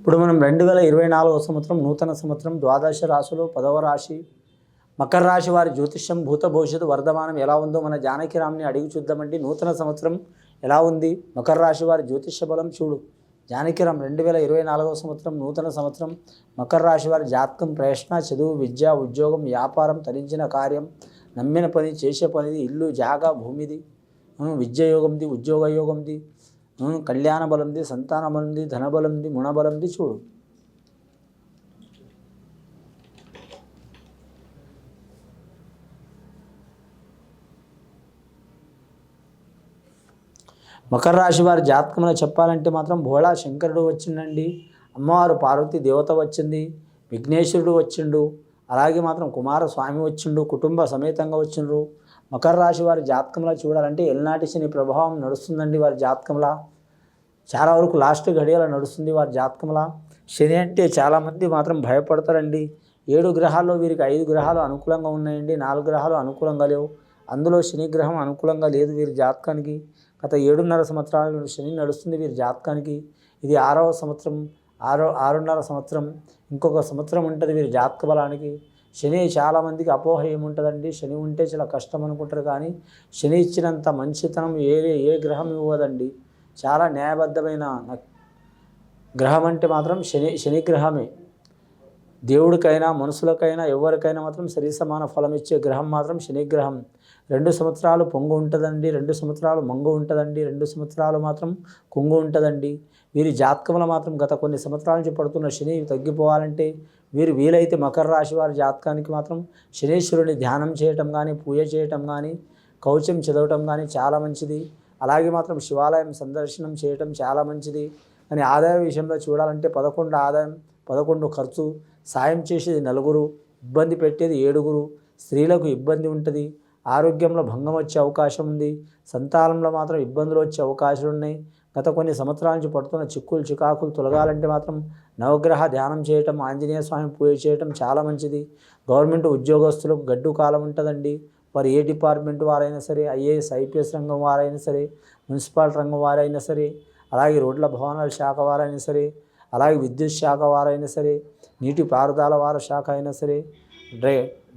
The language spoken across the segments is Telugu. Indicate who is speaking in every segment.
Speaker 1: ఇప్పుడు మనం 2024 సంవత్సరం నూతన సంవత్సరం ద్వాదశ రాశులు 10వ రాశి మకర రాశి వారి జ్యోతిష్యం భూత భవిష్యత్తు వర్ధమానం ఎలా ఉందో మన జానకిరామ్ని అడిగి చూద్దామండి. నూతన సంవత్సరం ఎలా ఉంది, మకర రాశి వారి జ్యోతిష్య బలం చూడు. జానకిరామ్ 2024 సంవత్సరం నూతన సంవత్సరం మకర రాశి వారి జాతకం ప్రయత్న, చదువు, విద్య, ఉద్యోగం, వ్యాపారం, తరించిన కార్యం, నమ్మిన పని, చేసే పనిది, ఇల్లు, జాగా, భూమిది, విద్య యోగంది, ఉద్యోగ యోగంది, కళ్యాణ బలంది, సంతాన బలంది, ధనబలంది, ముణబలంది చూడు. మకర రాశి వారి జాతకంలో చెప్పాలంటే మాత్రం భోళా శంకరుడు వచ్చిండండి, అమ్మవారు పార్వతీ దేవత వచ్చింది, విఘ్నేశ్వరుడు వచ్చిండు, అలాగే మాత్రం కుమారస్వామి వచ్చిండు, కుటుంబ సమేతంగా వచ్చిండ్రు. మకర రాశి వారి జాతకంలో చూడాలంటే ఎల్నాటి శని ప్రభావం నడుస్తుందండి వారి జాతకంలో. చాలా వరకు లాస్ట్ గడియల నడుస్తుంది వారి జాతకంలో. శని అంటే చాలామంది మాత్రం భయపడతారండి. 7 గ్రహాల్లో వీరికి 5 గ్రహాలు అనుకూలంగా ఉన్నాయండి, 4 గ్రహాలు అనుకూలంగా లేవు. అందులో శని గ్రహం అనుకూలంగా లేదు వీరి జాతకానికి. గత 7.5 సంవత్సరాల శని నడుస్తుంది వీరి జాతకానికి. ఇది 6వ సంవత్సరం, 6.5 సంవత్సరం, ఇంకొక సంవత్సరం ఉంటుంది వీరి జాతక బలానికి. శని చాలామందికి అపోహ ఏముంటుందండి, శని ఉంటే చాలా కష్టం అనుకుంటారు, కానీ శని ఇచ్చినంత మంచితనం ఏ గ్రహం ఇవ్వదండి. చాలా న్యాయబద్ధమైన గ్రహం అంటే మాత్రం శని గ్రహమే. దేవుడికైనా మనుషులకైనా ఎవరికైనా మాత్రం సరిసమాన ఫలం ఇచ్చే గ్రహం మాత్రం శని గ్రహం. 2 సంవత్సరాలు పొంగు ఉంటుందండి, 2 సంవత్సరాలు మంగు ఉంటుందండి, 2 సంవత్సరాలు మాత్రం కొంగు ఉంటుందండి. వీరి జాతకంలో మాత్రం గత కొన్ని సంవత్సరాల నుంచి పడుతున్న శని తగ్గిపోవాలంటే వీరు వీలైతే మకర రాశి వారి జాతకానికి మాత్రం శనీశ్వరుని ధ్యానం చేయటం కానీ, పూజ చేయటం కానీ, కవచం చదవటం కానీ చాలా మంచిది. అలాగే మాత్రం శివాలయం సందర్శనం చేయటం చాలా మంచిది. కానీ ఆదాయ విషయంలో చూడాలంటే 11 ఆదాయం, 11 ఖర్చు, సాయం చేసేది 4, ఇబ్బంది పెట్టేది 7, స్త్రీలకు ఇబ్బంది ఉంటుంది, ఆరోగ్యంలో భంగం వచ్చే అవకాశం ఉంది, సంతానంలో మాత్రం ఇబ్బందులు వచ్చే అవకాశాలు ఉన్నాయి. గత కొన్ని సంవత్సరాల నుంచి పడుతున్న చిక్కులు చికాకులు తొలగాలంటే మాత్రం నవగ్రహ ధ్యానం చేయటం, ఆంజనేయ స్వామి పూజ చేయటం చాలా మంచిది. గవర్నమెంట్ ఉద్యోగస్తులకు గడ్డు కాలం ఉంటుందండి. వారు ఏ డిపార్ట్మెంట్ వారైనా సరే, ఐఏఎస్ ఐపీఎస్ రంగం వారైనా సరే, మున్సిపల్ రంగం వారైనా సరే, అలాగే రోడ్ల భవనాల శాఖ వారైనా సరే, అలాగే విద్యుత్ శాఖ వారైనా సరే, నీటి పారుదల వారి శాఖ అయినా సరే,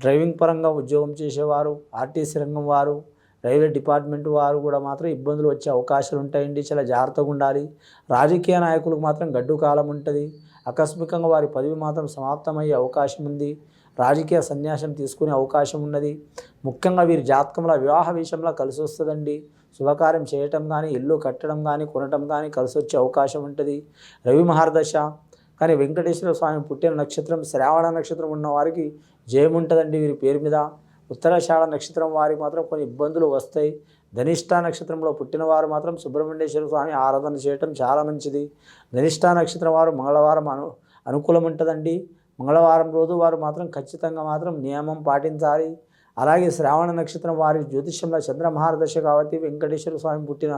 Speaker 1: డ్రైవింగ్ పరంగా ఉద్యోగం చేసేవారు, ఆర్టీసీ రంగం వారు, రైల్వే డిపార్ట్మెంట్ వారు కూడా మాత్రం ఇబ్బందులు వచ్చే అవకాశాలు ఉంటాయండి. చాలా జాగ్రత్తగా ఉండాలి. రాజకీయ నాయకులకు మాత్రం గడ్డు కాలం ఉంటుంది. ఆకస్మికంగా వారి పదవి మాత్రం సమాప్తమయ్యే అవకాశం ఉంది. రాజకీయ సన్యాసం తీసుకునే అవకాశం ఉన్నది. ముఖ్యంగా వీరి జాతకంలో వివాహ విషయంలో కలిసి వస్తుందండి. శుభకార్యం చేయటం కానీ, ఇల్లు కట్టడం కానీ, కొనటం కానీ కలిసి వచ్చే అవకాశం ఉంటుంది. రవి మహర్దశ కానీ వెంకటేశ్వర స్వామి పుట్టిన నక్షత్రం శ్రావణ నక్షత్రం ఉన్న వారికి జయం ఉంటుందండి వీరి పేరు మీద. ఉత్తరాషాఢ నక్షత్రం వారికి మాత్రం కొన్ని ఇబ్బందులు వస్తాయి. ధనిష్ట నక్షత్రంలో పుట్టిన వారు మాత్రం సుబ్రహ్మణ్యేశ్వర స్వామి ఆరాధన చేయటం చాలా మంచిది. ధనిష్ట నక్షత్రం వారు మంగళవారం అనుకూలం ఉంటుందండి. మంగళవారం రోజు వారు మాత్రం ఖచ్చితంగా మాత్రం నియమం పాటించాలి. అలాగే శ్రావణ నక్షత్రం వారి జ్యోతిష్యంలో చంద్రమహారదశ కాబట్టి వెంకటేశ్వర స్వామి పుట్టిన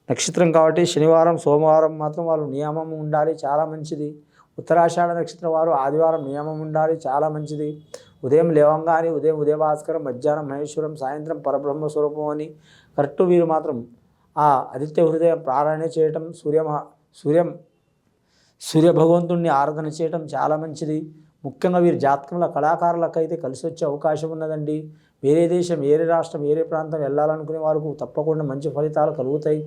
Speaker 1: నక్షత్రం కాబట్టి శనివారం సోమవారం మాత్రం వాళ్ళు నియమం ఉండాలి, చాలా మంచిది. ఉత్తరాషాఢ నక్షత్రం వారు ఆదివారం నియమం ఉండాలి, చాలా మంచిది. ఉదయం లేవంగానే ఉదయభాస్కరం, మధ్యాహ్నం మహేశ్వరం, సాయంత్రం పరబ్రహ్మ స్వరూపం అని కరెక్ట్ వీరు మాత్రం ఆ ఆదిత్య హృదయం పారాయణ చేయటం, సూర్య భగవంతుడిని ఆరాధన చేయటం చాలా మంచిది. ముఖ్యంగా వీరి జాతకంలో కళాకారులకైతే కలిసి వచ్చే అవకాశం ఉన్నదండి. వేరే దేశం, వేరే రాష్ట్రం, వేరే ప్రాంతం వెళ్ళాలనుకునే వారికి తప్పకుండా మంచి ఫలితాలు కలుగుతాయి.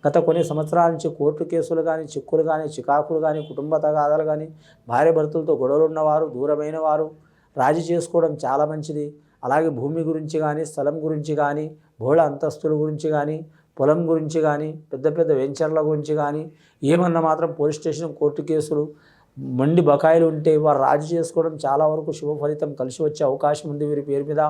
Speaker 1: గత కొన్ని సంవత్సరాల నుంచి కోర్టు కేసులు కానీ, చిక్కులు కానీ, చికాకులు కానీ, కుటుంబ తగాదాలు కానీ, భార్య భర్తలతో గొడవలు ఉన్నవారు, దూరమైన వారు రాజీ చేసుకోవడం చాలా మంచిది. అలాగే భూమి గురించి కానీ, స్థలం గురించి కానీ, బహుళ అంతస్తుల గురించి కానీ, పొలం గురించి కానీ, పెద్ద పెద్ద వెంచర్ల గురించి కానీ ఏమన్నా మాత్రం పోలీస్ స్టేషన్, కోర్టు కేసులు, మండి బకాయిలు ఉంటే వారు రాజీ చేసుకోవడం చాలా వరకు శుభ ఫలితం కలిసి వచ్చే అవకాశం ఉంది వీరి పేరు మీద.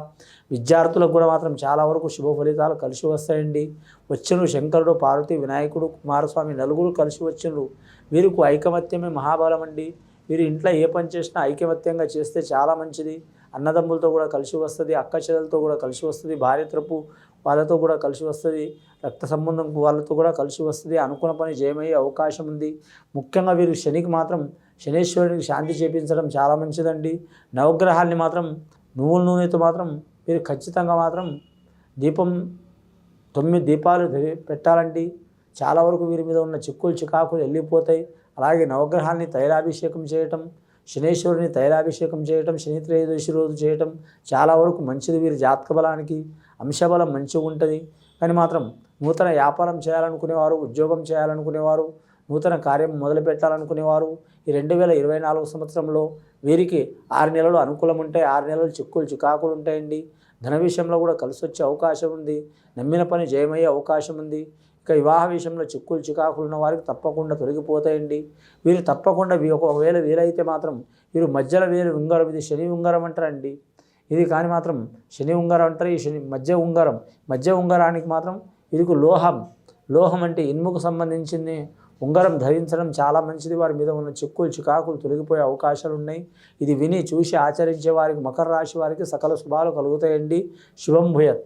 Speaker 1: విద్యార్థులకు కూడా మాత్రం చాలా వరకు శుభ ఫలితాలు కలిసి వస్తాయండి. వచ్చిన శంకరుడు, పార్వతి, వినాయకుడు, కుమారస్వామి 4 కలిసి వచ్చిండ్రు. వీరికి ఐకమత్యమే మహాబలం అండి. వీరు ఇంట్లో ఏ పని చేసినా ఐకమత్యంగా చేస్తే చాలా మంచిది. అన్నదమ్ములతో కూడా కలిసి వస్తుంది, అక్క చెల్లెలతో కూడా కలిసి వస్తుంది, భార్య తరపు వాళ్ళతో కూడా కలిసి వస్తుంది, రక్త సంబంధం వాళ్ళతో కూడా కలిసి వస్తుంది. అనుకున్న పని జయమయ్యే అవకాశం ఉంది. ముఖ్యంగా వీరు శనికి మాత్రం శనీశ్వరునికి శాంతి చేపించడం చాలా మంచిదండి. నవగ్రహాల్ని మాత్రం నువ్వుల నూనెతో మాత్రం వీరు ఖచ్చితంగా మాత్రం 9 దీపాలు పెట్టాలండి. చాలా వరకు వీరి మీద ఉన్న చిక్కులు చికాకులు వెళ్ళిపోతాయి. అలాగే నవగ్రహాల్ని తైలాభిషేకం చేయటం, శనేశ్వరుని తైలాభిషేకం చేయటం, శని త్రయోదశి రోజు చేయటం చాలా వరకు మంచిది. వీరి జాతక బలానికి అంశబలం మంచిగా ఉంటుంది. కానీ మాత్రం నూతన వ్యాపారం చేయాలనుకునేవారు, ఉద్యోగం చేయాలనుకునేవారు, నూతన కార్యం మొదలు పెట్టాలనుకునేవారు ఈ 2024 సంవత్సరంలో వీరికి 6 నెలలు అనుకూలం ఉంటాయి. 6 నెలలు చిక్కులు చికాకులు ఉంటాయండి. ధన విషయంలో కూడా కలిసి వచ్చే అవకాశం ఉంది. నమ్మిన పని జయమయ్యే అవకాశం ఉంది. ఇక వివాహ విషయంలో చిక్కులు చికాకులు ఉన్న వారికి తప్పకుండా తొలగిపోతాయండి. వీరు తప్పకుండా ఒకవేళ వీలైతే మాత్రం వీరు మధ్యలో వేలు ఉంగరం, ఇది శని ఉంగరం అంటారండి. ఇది కానీ మాత్రం శని ఉంగరం అంటారు. ఈ శని మధ్య ఉంగరానికి మాత్రం వీరికి లోహం అంటే ఇనుముకు సంబంధించింది ఉంగరం ధరించడం చాలా మంచిది. వారి మీద ఉన్న చిక్కులు చికాకులు తొలగిపోయే అవకాశాలు ఉన్నాయి. ఇది విని చూసి ఆచరించే వారికి, మకర రాశి వారికి సకల శుభాలు కలుగుతాయండి. శుభం భూయత్.